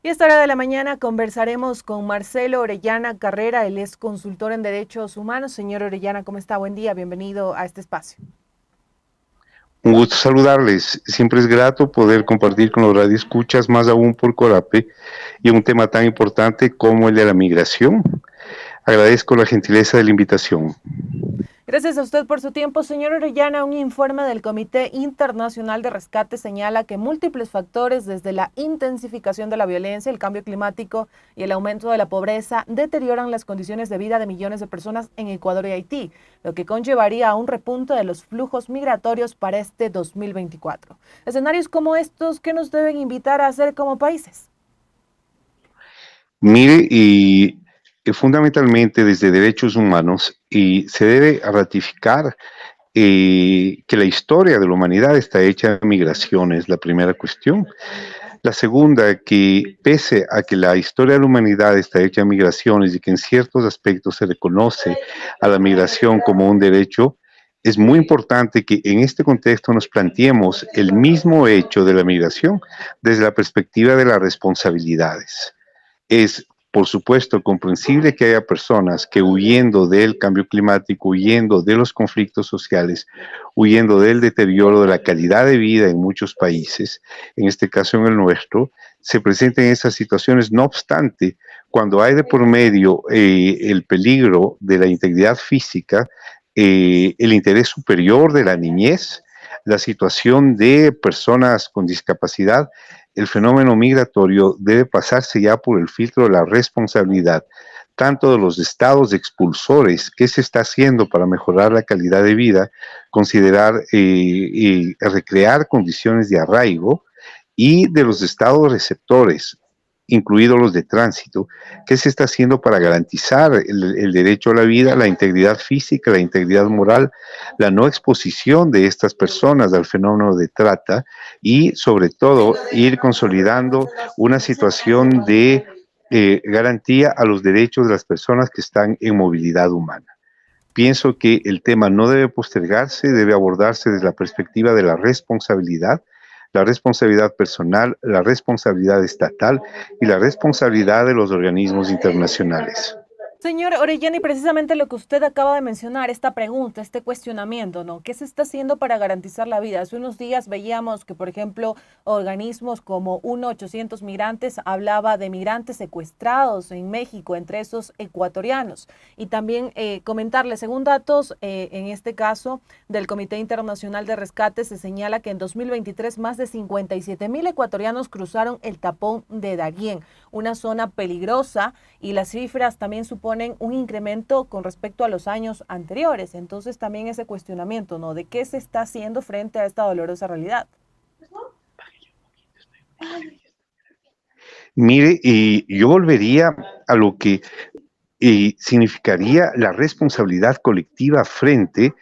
Y a esta hora de la mañana conversaremos con Marcelo Orellana Carrera, él es consultor en derechos humanos. Señor Orellana, ¿cómo está? Buen día, bienvenido a este espacio. Un gusto saludarles. Siempre es grato poder compartir con los radioescuchas, más aún por Corape, y un tema tan importante como el de la migración. Agradezco la gentileza de la invitación. Gracias a usted por su tiempo. Señor Orellana, un informe del Comité Internacional de Rescate señala que múltiples factores, desde la intensificación de la violencia, el cambio climático y el aumento de la pobreza, deterioran las condiciones de vida de millones de personas en Ecuador y Haití, lo que conllevaría a un repunte de los flujos migratorios para este 2024. Escenarios como estos, ¿qué nos deben invitar a hacer como países? Mire, y fundamentalmente desde derechos humanos, y se debe ratificar que la historia de la humanidad está hecha de migraciones, la primera cuestión. La segunda, que pese a que la historia de la humanidad está hecha de migraciones y que en ciertos aspectos se reconoce a la migración como un derecho, es muy importante que en este contexto nos planteemos el mismo hecho de la migración desde la perspectiva de las responsabilidades. Es, por supuesto, comprensible que haya personas que, huyendo del cambio climático, huyendo de los conflictos sociales, huyendo del deterioro de la calidad de vida en muchos países, en este caso en el nuestro, se presenten esas situaciones. No obstante, cuando hay de por medio el peligro de la integridad física, el interés superior de la niñez, la situación de personas con discapacidad, el fenómeno migratorio debe pasarse ya por el filtro de la responsabilidad, tanto de los estados expulsores, qué se está haciendo para mejorar la calidad de vida, considerar y recrear condiciones de arraigo, y de los estados receptores, incluidos los de tránsito, qué se está haciendo para garantizar el derecho a la vida, la integridad física, la integridad moral, la no exposición de estas personas al fenómeno de trata y sobre todo ir consolidando una situación de garantía a los derechos de las personas que están en movilidad humana. Pienso que el tema no debe postergarse, debe abordarse desde la perspectiva de la responsabilidad personal, la responsabilidad estatal y la responsabilidad de los organismos internacionales. Señor Orellana, y precisamente lo que usted acaba de mencionar, esta pregunta, este cuestionamiento, ¿no? ¿Qué se está haciendo para garantizar la vida? Hace unos días veíamos que, por ejemplo, organismos como 1-800 Migrantes hablaba de migrantes secuestrados en México, entre esos ecuatorianos. Y también comentarle, según datos, en este caso, del Comité Internacional de Rescate, se señala que en 2023 más de 57,000 ecuatorianos cruzaron el tapón de Darién, una zona peligrosa, y las cifras también suponen un incremento con respecto a los años anteriores. Entonces también ese cuestionamiento, ¿no? ¿De qué se está haciendo frente a esta dolorosa realidad? Mire, yo volvería a lo que significaría la responsabilidad colectiva frente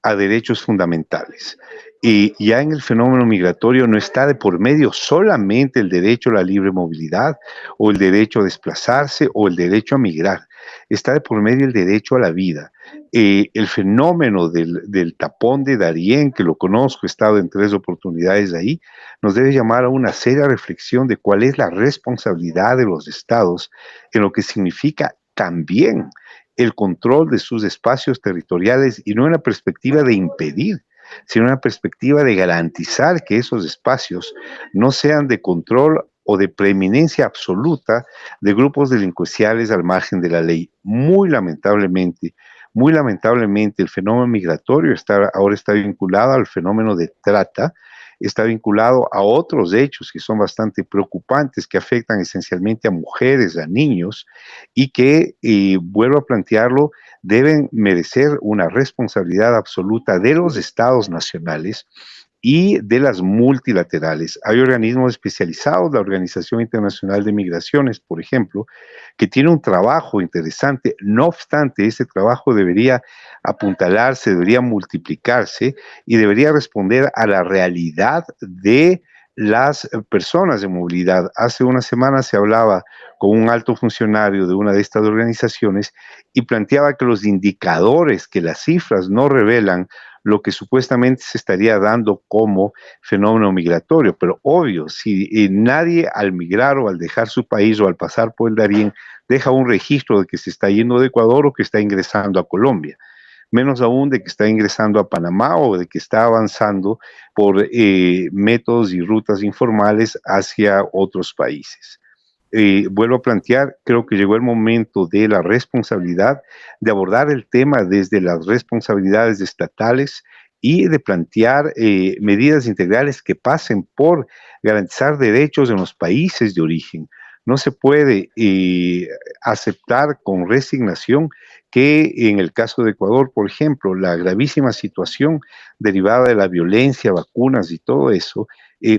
a derechos fundamentales. Y ya en el fenómeno migratorio no está de por medio solamente el derecho a la libre movilidad o el derecho a desplazarse o el derecho a migrar, está de por medio el derecho a la vida. El fenómeno del tapón de Darién, que lo conozco, he estado en 3 oportunidades ahí, nos debe llamar a una seria reflexión de cuál es la responsabilidad de los estados en lo que significa también el control de sus espacios territoriales, y no en la perspectiva de impedir, sino en la perspectiva de garantizar que esos espacios no sean de control o de preeminencia absoluta de grupos delincuenciales al margen de la ley. Muy lamentablemente el fenómeno migratorio ahora está vinculado al fenómeno de trata, está vinculado a otros hechos que son bastante preocupantes, que afectan esencialmente a mujeres, a niños, y que, vuelvo a plantearlo, deben merecer una responsabilidad absoluta de los estados nacionales y de las multilaterales. Hay organismos especializados, la Organización Internacional de Migraciones, por ejemplo, que tiene un trabajo interesante. No obstante, ese trabajo debería apuntalarse, debería multiplicarse y debería responder a la realidad de las personas de movilidad. Hace una semana se hablaba con un alto funcionario de una de estas organizaciones y planteaba que los indicadores, que las cifras no revelan lo que supuestamente se estaría dando como fenómeno migratorio. Pero obvio, si nadie al migrar o al dejar su país o al pasar por el Darién deja un registro de que se está yendo de Ecuador o que está ingresando a Colombia, menos aún de que está ingresando a Panamá o de que está avanzando por métodos y rutas informales hacia otros países. Vuelvo a plantear, creo que llegó el momento de la responsabilidad, de abordar el tema desde las responsabilidades estatales y de plantear medidas integrales que pasen por garantizar derechos en los países de origen. No se puede aceptar con resignación que en el caso de Ecuador, por ejemplo, la gravísima situación derivada de la violencia, vacunas y todo eso,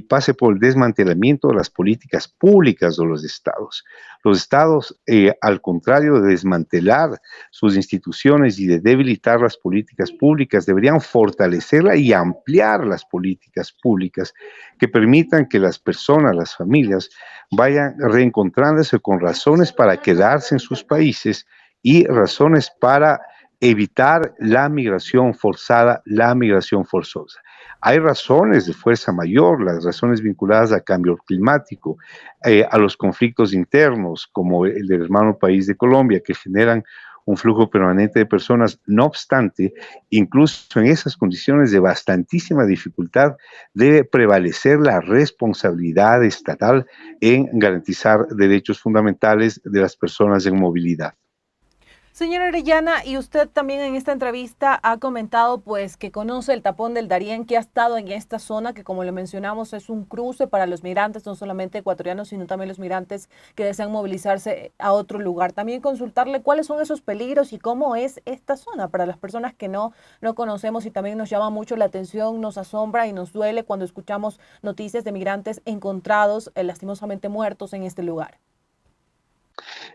pase por el desmantelamiento de las políticas públicas de los estados. Los estados, al contrario de desmantelar sus instituciones y de debilitar las políticas públicas, deberían fortalecerla y ampliar las políticas públicas que permitan que las personas, las familias, vayan reencontrándose con razones para quedarse en sus países y razones para evitar la migración forzada, la migración forzosa. Hay razones de fuerza mayor, las razones vinculadas al cambio climático, a los conflictos internos, como el del hermano país de Colombia, que generan un flujo permanente de personas. No obstante, incluso en esas condiciones de bastantísima dificultad, debe prevalecer la responsabilidad estatal en garantizar derechos fundamentales de las personas en movilidad. Señora Orellana, y usted también en esta entrevista ha comentado pues que conoce el tapón del Darién, que ha estado en esta zona, que como le mencionamos es un cruce para los migrantes, no solamente ecuatorianos, sino también los migrantes que desean movilizarse a otro lugar. También consultarle cuáles son esos peligros y cómo es esta zona para las personas que no conocemos, y también nos llama mucho la atención, nos asombra y nos duele cuando escuchamos noticias de migrantes encontrados lastimosamente muertos en este lugar.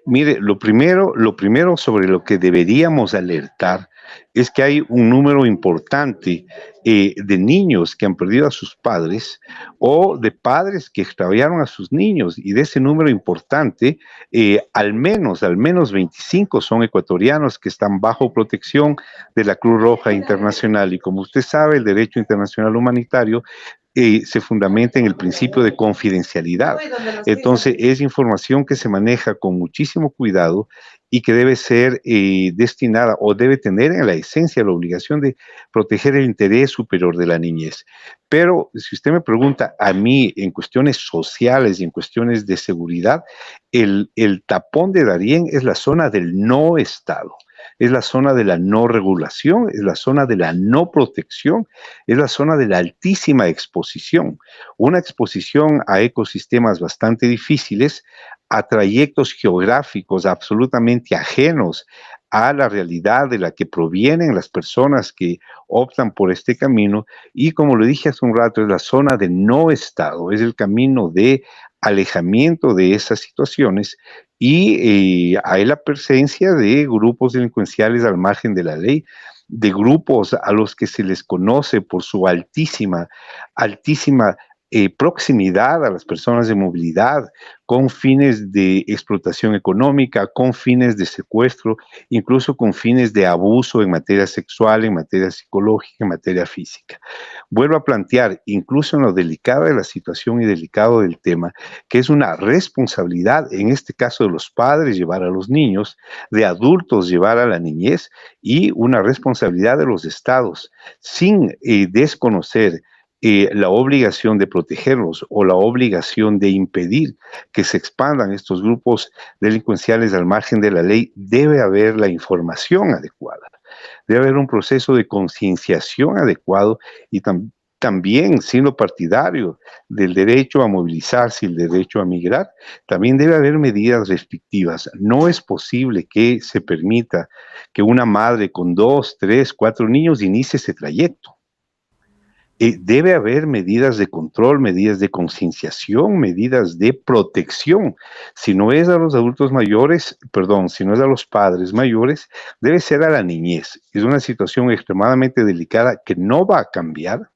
Mire, lo primero sobre lo que deberíamos alertar es que hay un número importante de niños que han perdido a sus padres o de padres que extraviaron a sus niños, y de ese número importante, al menos 25 son ecuatorianos que están bajo protección de la Cruz Roja Internacional. Y como usted sabe, el derecho internacional humanitario se fundamenta en el principio de confidencialidad. Entonces, es información que se maneja con muchísimo cuidado y que debe ser destinada o debe tener en la esencia la obligación de proteger el interés superior de la niñez. Pero si usted me pregunta a mí en cuestiones sociales y en cuestiones de seguridad, el tapón de Darién es la zona del no Estado. Es la zona de la no regulación, es la zona de la no protección, es la zona de la altísima exposición. Una exposición a ecosistemas bastante difíciles, a trayectos geográficos absolutamente ajenos a la realidad de la que provienen las personas que optan por este camino, y como lo dije hace un rato, es la zona de no Estado, es el camino de alejamiento de esas situaciones, y hay la presencia de grupos delincuenciales al margen de la ley, de grupos a los que se les conoce por su altísima proximidad a las personas de movilidad, con fines de explotación económica, con fines de secuestro, incluso con fines de abuso en materia sexual, en materia psicológica, en materia física. Vuelvo a plantear, incluso en lo delicado de la situación y delicado del tema, que es una responsabilidad, en este caso de los padres, llevar a los niños, de adultos llevar a la niñez, y una responsabilidad de los estados, sin desconocer la obligación de protegerlos o la obligación de impedir que se expandan estos grupos delincuenciales al margen de la ley. Debe haber la información adecuada, debe haber un proceso de concienciación adecuado, y también, siendo partidario del derecho a movilizarse y el derecho a migrar, también debe haber medidas restrictivas. No es posible que se permita que una madre con 2, 3, 4 niños inicie ese trayecto. Debe haber medidas de control, medidas de concienciación, medidas de protección. Si no es a los adultos mayores, perdón, si no es a los padres mayores, debe ser a la niñez. Es una situación extremadamente delicada que no va a cambiar.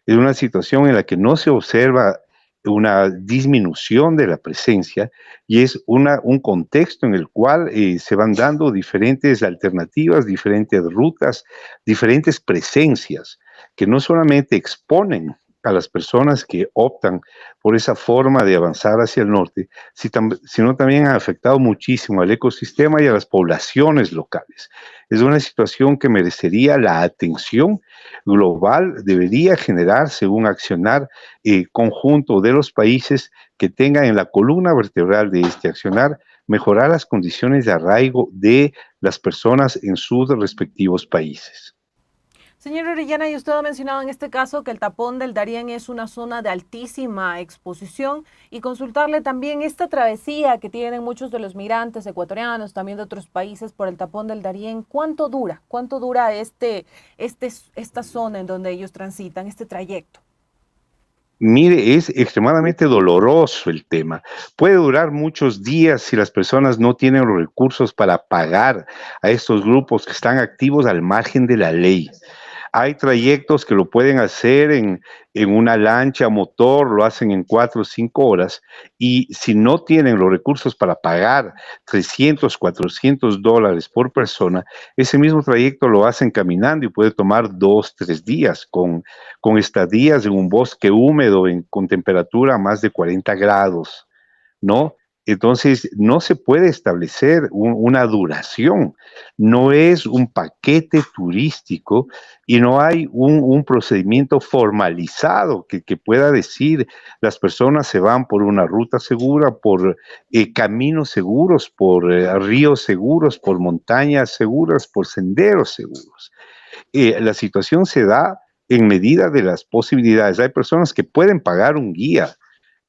Es una situación en la que no se observa una disminución de la presencia y es un contexto en el cual se van dando diferentes alternativas, diferentes rutas, diferentes presencias que no solamente exponen a las personas que optan por esa forma de avanzar hacia el norte, sino también han afectado muchísimo al ecosistema y a las poblaciones locales. Es una situación que merecería la atención global, debería generarse un accionar conjunto de los países que tengan en la columna vertebral de este accionar mejorar las condiciones de arraigo de las personas en sus respectivos países. Señor Orellana, y usted ha mencionado en este caso que el tapón del Darién es una zona de altísima exposición y consultarle también esta travesía que tienen muchos de los migrantes ecuatorianos, también de otros países por el tapón del Darién. ¿Cuánto dura? ¿Cuánto dura esta zona en donde ellos transitan, este trayecto? Mire, es extremadamente doloroso el tema. Puede durar muchos días si las personas no tienen los recursos para pagar a estos grupos que están activos al margen de la ley. Hay trayectos que lo pueden hacer en una lancha a motor, lo hacen en 4 o 5 horas, y si no tienen los recursos para pagar 300, $400 por persona, ese mismo trayecto lo hacen caminando y puede tomar 2, 3 días con estadías en un bosque húmedo con temperatura a más de 40 grados, ¿no? Entonces, no se puede establecer una duración, no es un paquete turístico y no hay un procedimiento formalizado que pueda decir las personas se van por una ruta segura, por caminos seguros, por ríos seguros, por montañas seguras, por senderos seguros. La situación se da en medida de las posibilidades. Hay personas que pueden pagar un guía,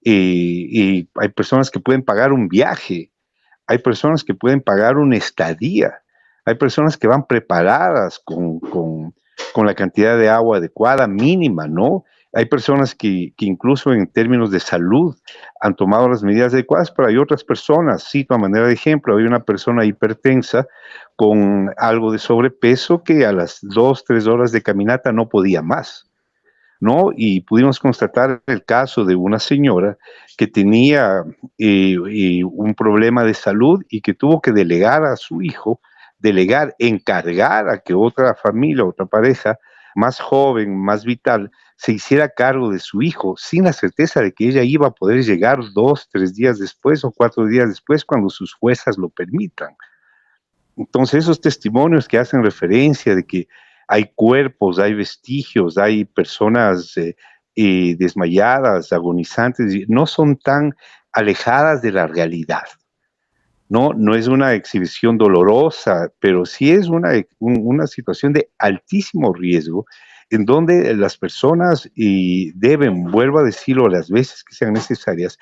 y hay personas que pueden pagar un viaje, hay personas que pueden pagar una estadía, hay personas que van preparadas con la cantidad de agua adecuada, mínima, ¿no? Hay personas que incluso en términos de salud han tomado las medidas adecuadas, pero hay otras personas, cito a manera de ejemplo, hay una persona hipertensa con algo de sobrepeso que a las 2, 3 horas de caminata no podía más, ¿no? Y pudimos constatar el caso de una señora que tenía un problema de salud y que tuvo que delegar a su hijo, encargar a que otra familia, otra pareja más joven, más vital, se hiciera cargo de su hijo, sin la certeza de que ella iba a poder llegar 2, 3 días después o 4 días después cuando sus fuerzas lo permitan. Entonces, esos testimonios que hacen referencia de que hay cuerpos, hay vestigios, hay personas desmayadas, agonizantes, no son tan alejadas de la realidad. No, no es una exhibición dolorosa, pero sí es una situación de altísimo riesgo en donde las personas deben, vuelvo a decirlo las veces que sean necesarias,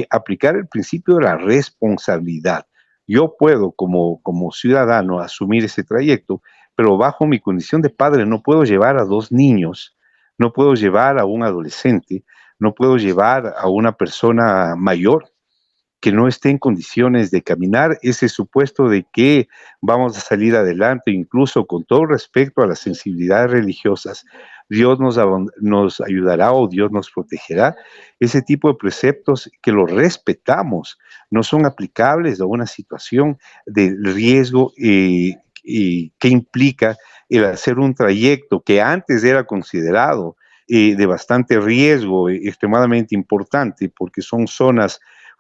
aplicar el principio de la responsabilidad. Yo puedo como ciudadano asumir ese trayecto, pero bajo mi condición de padre no puedo llevar a 2 niños, no puedo llevar a un adolescente, no puedo llevar a una persona mayor que no esté en condiciones de caminar, ese supuesto de que vamos a salir adelante, incluso con todo respecto a las sensibilidades religiosas, Dios nos ayudará o Dios nos protegerá. Ese tipo de preceptos que los respetamos no son aplicables a una situación de riesgo que implica el hacer un trayecto que antes era considerado de bastante riesgo, extremadamente importante, porque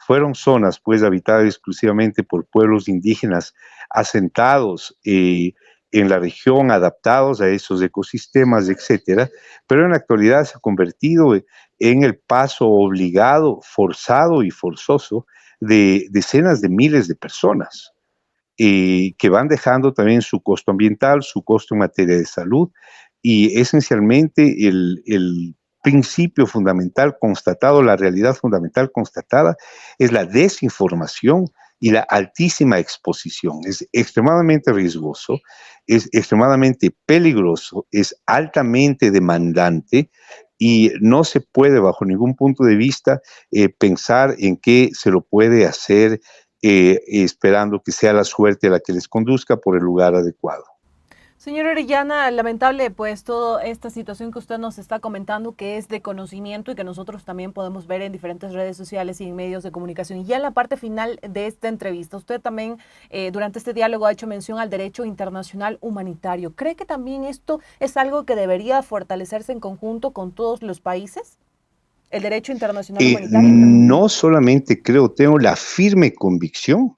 fueron zonas pues habitadas exclusivamente por pueblos indígenas asentados en la región, adaptados a esos ecosistemas, etcétera, pero en la actualidad se ha convertido en el paso obligado, forzado y forzoso de decenas de miles de personas que van dejando también su costo ambiental, su costo en materia de salud y esencialmente el principio fundamental constatado, la realidad fundamental constatada es la desinformación y la altísima exposición. Es extremadamente riesgoso, es extremadamente peligroso, es altamente demandante y no se puede bajo ningún punto de vista pensar en que se lo puede hacer esperando que sea la suerte la que les conduzca por el lugar adecuado. Señor Orellana, lamentable pues toda esta situación que usted nos está comentando, que es de conocimiento y que nosotros también podemos ver en diferentes redes sociales y en medios de comunicación. Y ya en la parte final de esta entrevista, usted también durante este diálogo ha hecho mención al derecho internacional humanitario. ¿Cree que también esto es algo que debería fortalecerse en conjunto con todos los países? ¿El derecho internacional humanitario? No solamente creo, tengo la firme convicción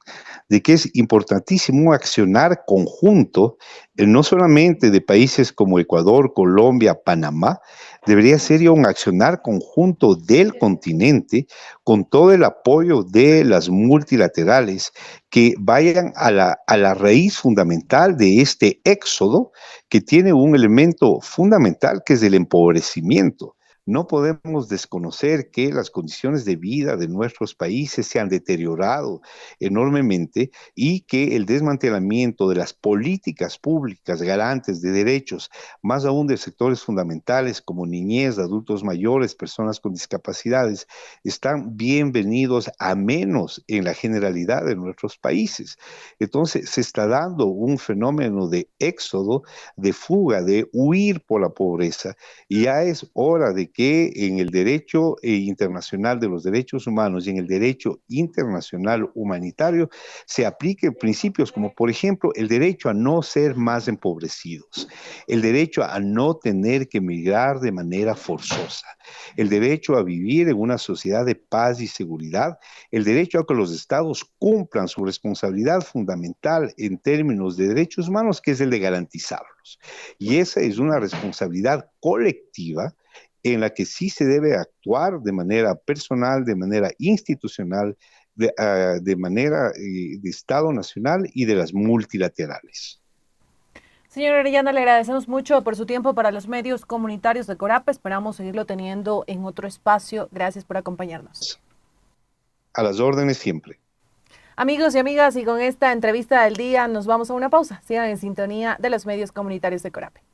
de que es importantísimo accionar conjunto, no solamente de países como Ecuador, Colombia, Panamá, debería ser ya un accionar conjunto del continente con todo el apoyo de las multilaterales que vayan a la raíz fundamental de este éxodo que tiene un elemento fundamental que es el empobrecimiento. No podemos desconocer que las condiciones de vida de nuestros países se han deteriorado enormemente y que el desmantelamiento de las políticas públicas garantes de derechos, más aún de sectores fundamentales como niñez, adultos mayores, personas con discapacidades, están bienvenidos a menos en la generalidad de nuestros países. Entonces, se está dando un fenómeno de éxodo, de fuga, de huir por la pobreza, y ya es hora de que en el derecho internacional de los derechos humanos y en el derecho internacional humanitario se apliquen principios como, por ejemplo, el derecho a no ser más empobrecidos, el derecho a no tener que migrar de manera forzosa, el derecho a vivir en una sociedad de paz y seguridad, el derecho a que los estados cumplan su responsabilidad fundamental en términos de derechos humanos, que es el de garantizarlos. Y esa es una responsabilidad colectiva en la que sí se debe actuar de manera personal, de manera institucional, de manera de Estado nacional y de las multilaterales. Señor Orellana, le agradecemos mucho por su tiempo para los medios comunitarios de Corapa. Esperamos seguirlo teniendo en otro espacio. Gracias por acompañarnos. A las órdenes siempre. Amigos y amigas, y con esta entrevista del día nos vamos a una pausa. Sigan en sintonía de los medios comunitarios de Corape.